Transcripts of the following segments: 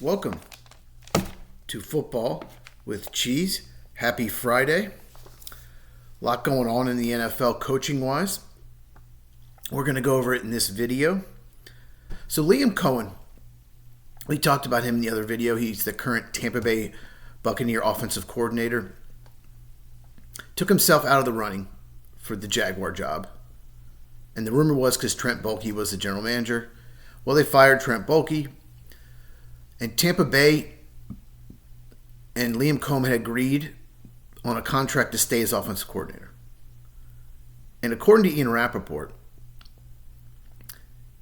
Welcome to Football with Cheese. Happy Friday. A lot going on in the NFL coaching-wise. We're going to go over it in this video. So Liam Cohen, we talked about him in the other video. He's the current Tampa Bay Buccaneer offensive coordinator. Took himself out of the running for the Jaguar job. And the rumor was because Trent Baalke was the general manager. Well, they fired Trent Baalke. And Tampa Bay and Liam Cohen had agreed on a contract to stay as offensive coordinator. And according to Ian Rappaport,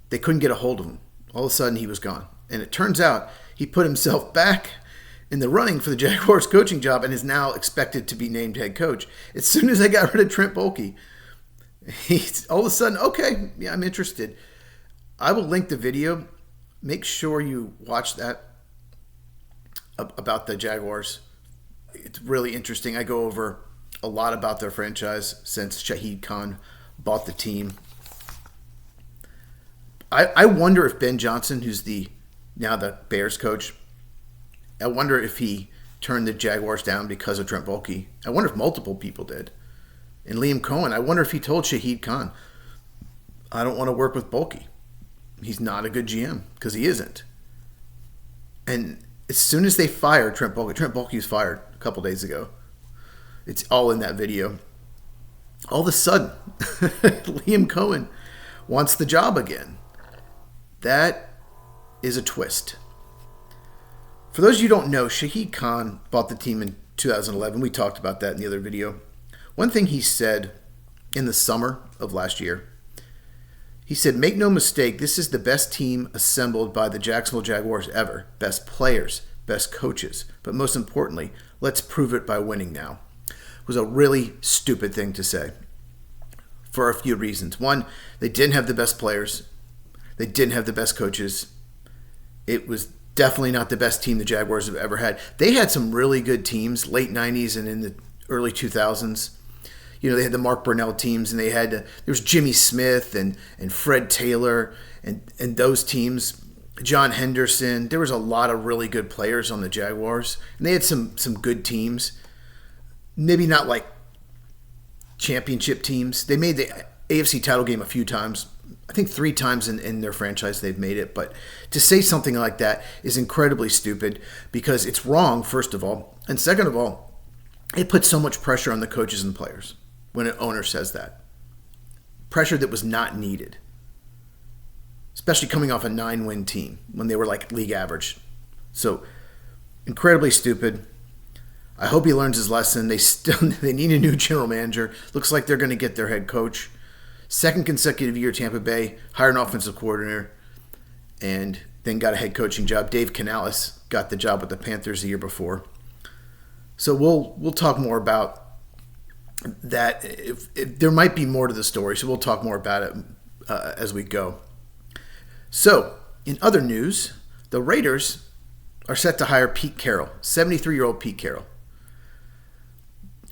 they couldn't get a hold of him. All of a sudden, he was gone. And it turns out he put himself back in the running for the Jaguars coaching job and is now expected to be named head coach. As soon as they got rid of Trent Baalke, he's all of a sudden, okay, yeah, I'm interested. I will link the video. Make sure you watch that about the Jaguars. It's really interesting. I go over a lot about their franchise since Shahid Khan bought the team. I wonder if Ben Johnson, who's now the Bears coach, I wonder if he turned the Jaguars down because of Trent Baalke. I wonder if multiple people did. And Liam Cohen, I wonder if he told Shahid Khan, I don't want to work with Baalke. He's not a good GM, because he isn't. And as soon as they fired Trent Baalke was fired a couple days ago. It's all in that video. All of a sudden, Liam Cohen wants the job again. That is a twist. For those of you who don't know, Shahid Khan bought the team in 2011. We talked about that in the other video. One thing he said in the summer of last year, he said, make no mistake, this is the best team assembled by the Jacksonville Jaguars ever. Best players, best coaches. But most importantly, let's prove it by winning now. It was a really stupid thing to say for a few reasons. One, they didn't have the best players. They didn't have the best coaches. It was definitely not the best team the Jaguars have ever had. They had some really good teams, late 90s and in the early 2000s. You know, they had the Mark Brunell teams, and there was Jimmy Smith and Fred Taylor and those teams, John Henderson. There was a lot of really good players on the Jaguars, and they had some good teams. Maybe not like championship teams. They made the AFC title game a few times. I think 3 times in their franchise they've made it. But to say something like that is incredibly stupid because it's wrong, first of all. And second of all, it puts so much pressure on the coaches and players when an owner says that. Pressure that was not needed. Especially coming off a 9-win team when they were like league average. So, incredibly stupid. I hope he learns his lesson. They need a new general manager. Looks like they're going to get their head coach. Second consecutive year, Tampa Bay hired an offensive coordinator and then got a head coaching job. Dave Canales got the job with the Panthers the year before. So we'll talk more about that. If there might be more to the story, so we'll talk more about it as we go. So, in other news, the Raiders are set to hire Pete Carroll, 73-year-old Pete Carroll.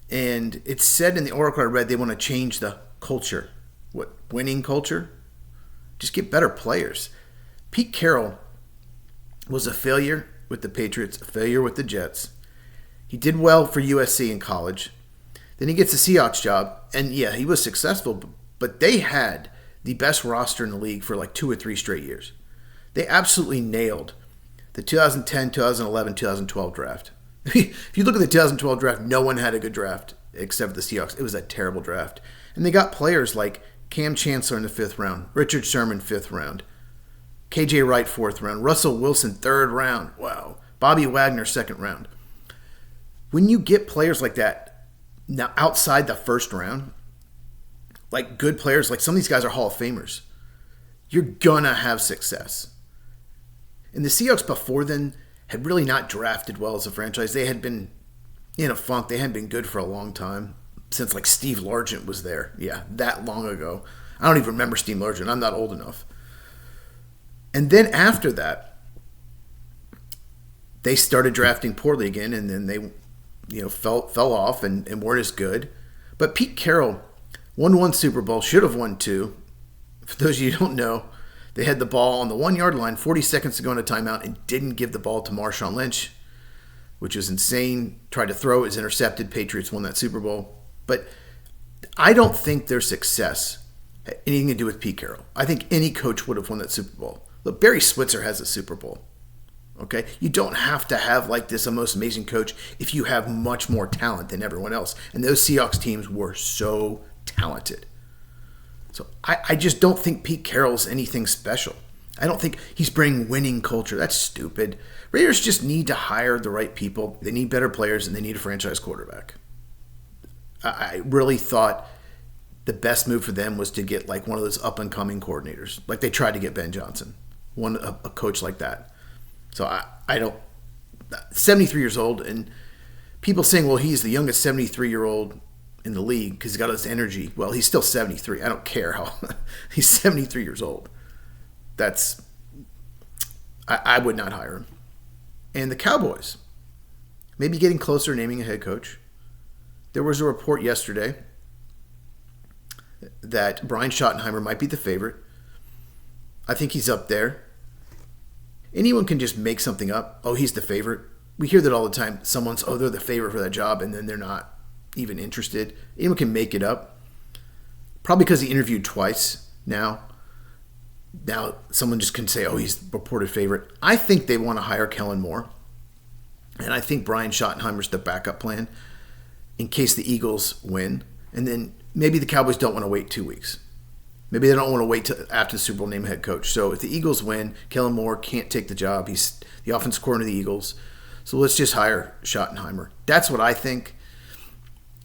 And it's said in the article I read they want to change the culture. What, winning culture? Just get better players. Pete Carroll was a failure with the Patriots, a failure with the Jets. He did well for USC in college. Then he gets a Seahawks job, and yeah, he was successful, but they had the best roster in the league for like 2 or 3 straight years. They absolutely nailed the 2010, 2011, 2012 draft. If you look at the 2012 draft, no one had a good draft except the Seahawks. It was a terrible draft. And they got players like Cam Chancellor in the 5th round, Richard Sherman 5th round, KJ Wright 4th round, Russell Wilson 3rd round. Wow. Bobby Wagner 2nd round. When you get players like that, now outside the 1st round, like good players, like some of these guys are Hall of Famers, you're gonna have success. And the Seahawks before then had really not drafted well as a franchise. They had been in a funk. They hadn't been good for a long time, since like Steve Largent was there. Yeah, that long ago. I don't even remember Steve Largent. I'm not old enough. And then after that, they started drafting poorly again, and then they fell off and weren't as good. But Pete Carroll won 1 Super Bowl, should have won 2. For those of you who don't know, They had the ball on the 1-yard line, 40 seconds to go in a timeout, and didn't give the ball to Marshawn Lynch, which was insane. Tried to throw it, was intercepted. Patriots won that Super Bowl. But I don't think their success had anything to do with Pete Carroll. I think any coach would have won that Super Bowl. Look, Barry Switzer has a Super Bowl. Okay? You don't have to have like this most amazing coach if you have much more talent than everyone else. And those Seahawks teams were so talented. So I just don't think Pete Carroll's anything special. I don't think he's bringing winning culture. That's stupid. Raiders just need to hire the right people. They need better players, and they need a franchise quarterback. I really thought the best move for them was to get like one of those up-and-coming coordinators. Like they tried to get Ben Johnson, a coach like that. So I don't... 73 years old, and people saying, well, he's the youngest 73-year-old in the league because he's got his energy. Well, he's still 73. I don't care how... he's 73 years old. That's... I would not hire him. And the Cowboys, maybe getting closer to naming a head coach. There was a report yesterday that Brian Schottenheimer might be the favorite. I think he's up there. Anyone can just make something up. Oh, he's the favorite. We hear that all the time. Someone's, oh, they're the favorite for that job, and then they're not even interested. Anyone can make it up. Probably because he interviewed twice now. Now someone just can say, oh, he's the reported favorite. I think they want to hire Kellen Moore. And I think Brian Schottenheimer's the backup plan in case the Eagles win. And then maybe the Cowboys don't want to wait 2 weeks. Maybe they don't want to wait till after the Super Bowl name head coach. So if the Eagles win, Kellen Moore can't take the job. He's the offensive coordinator of the Eagles. So let's just hire Schottenheimer. That's what I think.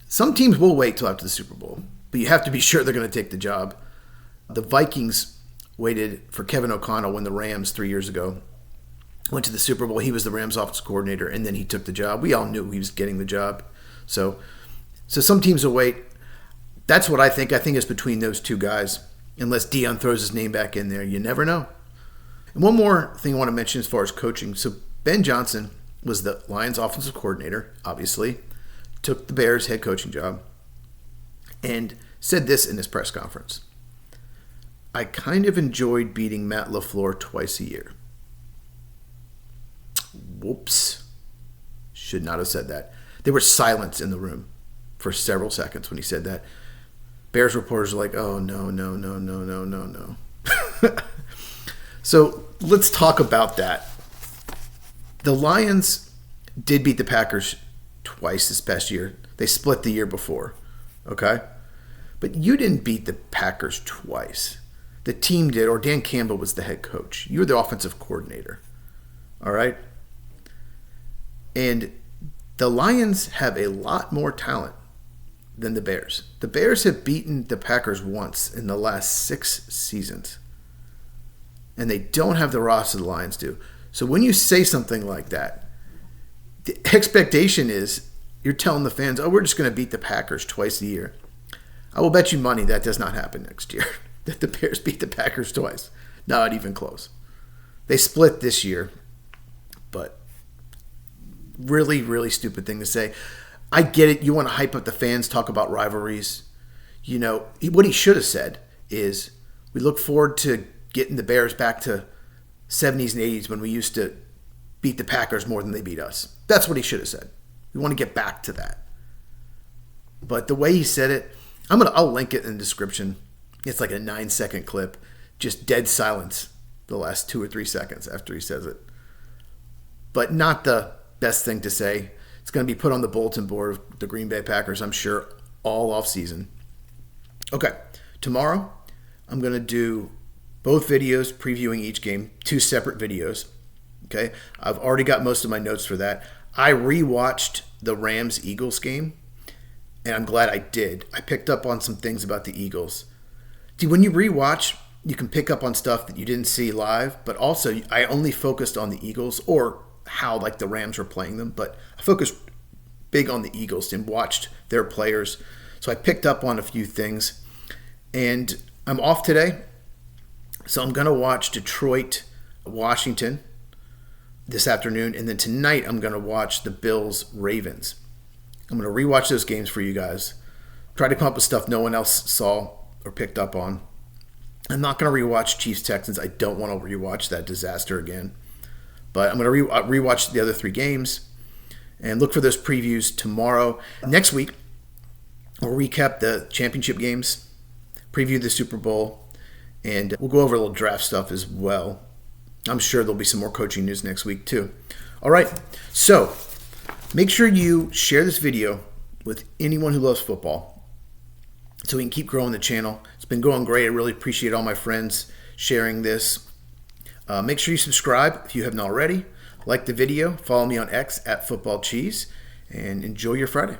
Some teams will wait till after the Super Bowl, but you have to be sure they're going to take the job. The Vikings waited for Kevin O'Connell when the Rams 3 years ago went to the Super Bowl. He was the Rams offensive coordinator, and then he took the job. We all knew he was getting the job. So some teams will wait. That's what I think. I think it's between those two guys. Unless Dion throws his name back in there. You never know. And one more thing I want to mention as far as coaching. So Ben Johnson was the Lions offensive coordinator, obviously. Took the Bears head coaching job. And said this in his press conference. I kind of enjoyed beating Matt LaFleur twice a year. Whoops. Should not have said that. There was silence in the room for several seconds when he said that. Bears reporters are like, oh, no. So let's talk about that. The Lions did beat the Packers twice this past year. They split the year before, okay? But you didn't beat the Packers twice. The team did, or Dan Campbell was the head coach. You were the offensive coordinator, all right? And the Lions have a lot more talent than the Bears. The Bears have beaten the Packers once in the last 6 seasons. And they don't have the roster the Lions do. So when you say something like that, the expectation is you're telling the fans, oh, we're just going to beat the Packers twice a year. I will bet you money that does not happen next year, that the Bears beat the Packers twice. Not even close. They split this year, but really, really stupid thing to say. I get it. You want to hype up the fans, talk about rivalries. You know, what he should have said is, we look forward to getting the Bears back to 70s and 80s when we used to beat the Packers more than they beat us. That's what he should have said. We want to get back to that. But the way he said it, I'll link it in the description. It's like a 9-second clip. Just dead silence the last 2 or 3 seconds after he says it. But not the best thing to say. It's going to be put on the bulletin board of the Green Bay Packers, I'm sure, all off season. Okay, tomorrow I'm going to do both videos previewing each game, 2 separate videos. Okay, I've already got most of my notes for that. I rewatched the Rams-Eagles game, and I'm glad I did. I picked up on some things about the Eagles. See, when you rewatch, you can pick up on stuff that you didn't see live, but also I only focused on the Eagles or how like the Rams were playing them, but I focused big on the Eagles and watched their players. So I picked up on a few things, and I'm off today. So I'm going to watch Detroit, Washington this afternoon, and then tonight I'm going to watch the Bills, Ravens. I'm going to rewatch those games for you guys. Try to come up with stuff no one else saw or picked up on. I'm not going to rewatch Chiefs Texans. I don't want to rewatch that disaster again. But I'm going to rewatch the other 3 games and look for those previews tomorrow. Next week, we'll recap the championship games, preview the Super Bowl, and we'll go over a little draft stuff as well. I'm sure there'll be some more coaching news next week too. All right, so make sure you share this video with anyone who loves football so we can keep growing the channel. It's been going great. I really appreciate all my friends sharing this. Make sure you subscribe if you haven't already. Like the video. Follow me on X @FootballCheese. And enjoy your Friday.